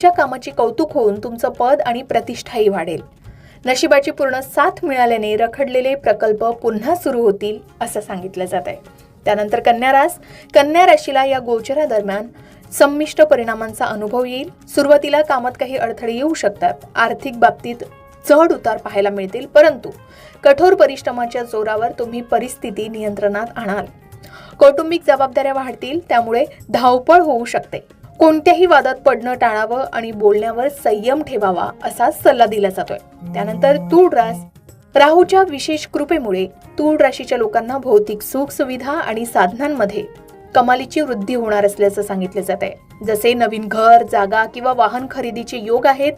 च्या कामाची कौतुक होऊन तुमचं पद आणि प्रतिष्ठाही वाढेल. नशिबाची पूर्ण साथ मिळाल्याने रखडलेले प्रकल्प पुन्हा सुरू होतील असं सांगितलं जात आहे. त्यानंतर कन्या राशीला या गोचरादरम्यान संमिश्र परिणामांचा अनुभव येईल. सुरुवातीला कामात काही अडथळे येऊ शकतात. आर्थिक बाबतीत चढ उतार पाहायला मिळतील, परंतु कठोर परिश्रमाच्या जोरावर तुम्ही परिस्थिती नियंत्रणात आणाल. कौटुंबिक जबाबदाऱ्या वाढतील, त्यामुळे धावपळ होऊ शकते. कोणत्याही वादात पडणं टाळावं आणि बोलण्यावर संयम ठेवावा असा सल्ला दिला जातोय. त्यानंतर तूळ रास, राहूच्या विशेष कृपेमुळे तूळ राशीच्या लोकांना भौतिक सुख सुविधा आणि साधनांमध्ये कमालीची वृद्धी होणार असल्याचं सांगितलं जात आहे. जसे नवीन घर, जागा किंवा वाहन खरेदीचे योग आहेत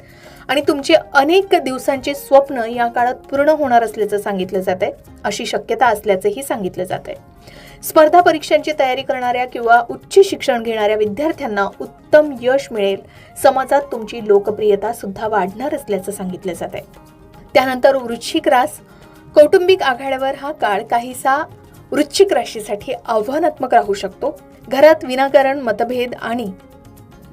आणि तुमचे अनेक दिवसांचे स्वप्न या काळात पूर्ण होणार असल्याचं सांगितलं जात आहे. अशी शक्यता असल्याचंही सांगितलं जात आहे. स्पर्धा परीक्षांची तयारी करणाऱ्या किंवा उच्च शिक्षण घेणाऱ्या विद्यार्थ्यांना उत्तम यश मिळेल. समाजात तुमची लोकप्रियता सुद्धा वाढणार असल्याचं सांगितलं जात आहे. त्यानंतर वृश्चिक रास, कौटुंबिक आघाड्यावर हा काळ काहीसा वृश्चिक राशीसाठी आव्हानात्मक राहू शकतो. घरात विनाकारण मतभेद आणि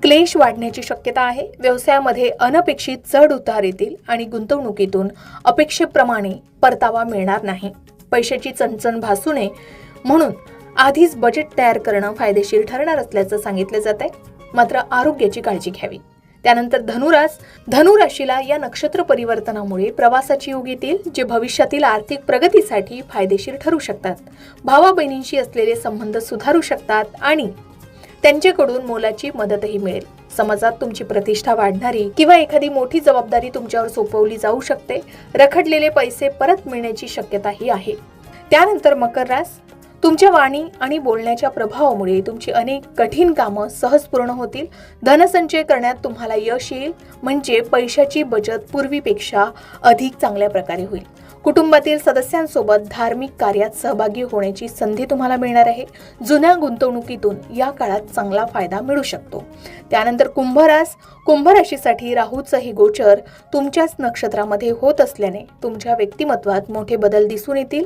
क्लेश वाढण्याची शक्यता आहे. व्यवसायामध्ये अनपेक्षित चढ उतार येतील आणि गुंतवणुकीतून अपेक्षेप्रमाणे परतावा मिळणार नाही. पैशाची चणचण भासू नये म्हणून आधीच बजेट तयार करणं फायदेशीर ठरणार असल्याचं सांगितलं जात आहे. मात्र आरोग्याची काळजी घ्यावी. त्यानंतर धनुराशीला या नक्षत्र परिवर्तनामुळे प्रवासाची योग येतील, जे भविष्यातील आर्थिक प्रगतीसाठी फायदेशीर ठरू शकतात. भावा बहिणींशी असलेले संबंध सुधारू शकतात आणि त्यांच्याकडून मोलाची मदतही मिळेल. समाजात तुमची प्रतिष्ठा वाढणारी किंवा एखादी मोठी जबाबदारी तुमच्यावर सोपवली जाऊ शकते. रखडलेले पैसे परत मिळण्याची शक्यताही आहे. त्यानंतर मकर रास, तुमच्या वाणी आणि बोलण्याच्या प्रभावामुळे तुमची अनेक कठीण कामं सहज पूर्ण होतील. धनसंचय करण्यात तुम्हाला यश येईल, म्हणजे पैशाची बचत पूर्वीपेक्षा अधिक चांगल्या प्रकारे होईल. कुटुंबातील सदस्यांसोबत धार्मिक कार्यात सहभागी होण्याची संधी तुम्हाला मिळणार आहे. जुन्या गुंतवणुकीतून या काळात चांगला फायदा मिळू शकतो. त्यानंतर कुंभ राशीसाठी राहूचं हे गोचर तुमच्याच नक्षत्रामध्ये होत असल्याने तुमच्या व्यक्तिमत्वात मोठे बदल दिसून येतील.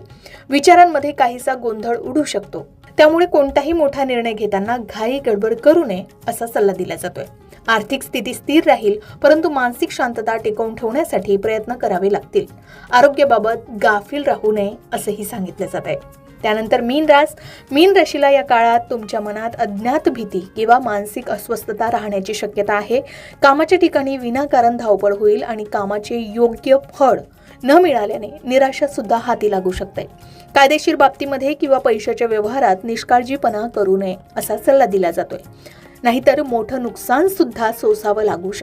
विचारांमध्ये काहीसा गोंधळ उडू शकतो, त्यामुळे कोणताही मोठा निर्णय घेताना घाई गडबड करू नये असा सल्ला दिला जातोय. आर्थिक स्थिती स्थिर राहील, परंतु मानसिक शांतता टिकवून ठेवण्यासाठी प्रयत्न करावे लागतील. आरोग्याबाबत गाफील राहू नये असंही सांगितलं जात आहे. त्यानंतर मीन राशीला या काळात तुमच्या मनात अज्ञात भीती किंवा मानसिक अस्वस्थता राहण्याची शक्यता आहे. कामाच्या ठिकाणी विनाकारण धावपळ होईल आणि कामाचे योग्य फळ न मिळाल्याने निराशा सुद्धा हाती लागू शकते. कायदेशीर बाबतीमध्ये किंवा पैशाच्या व्यवहारात निष्काळजीपणा करू नये असा सल्ला दिला जातोय, नाहीतर मोठं नुकसान सुद्धा सोसावं लागू शकतं.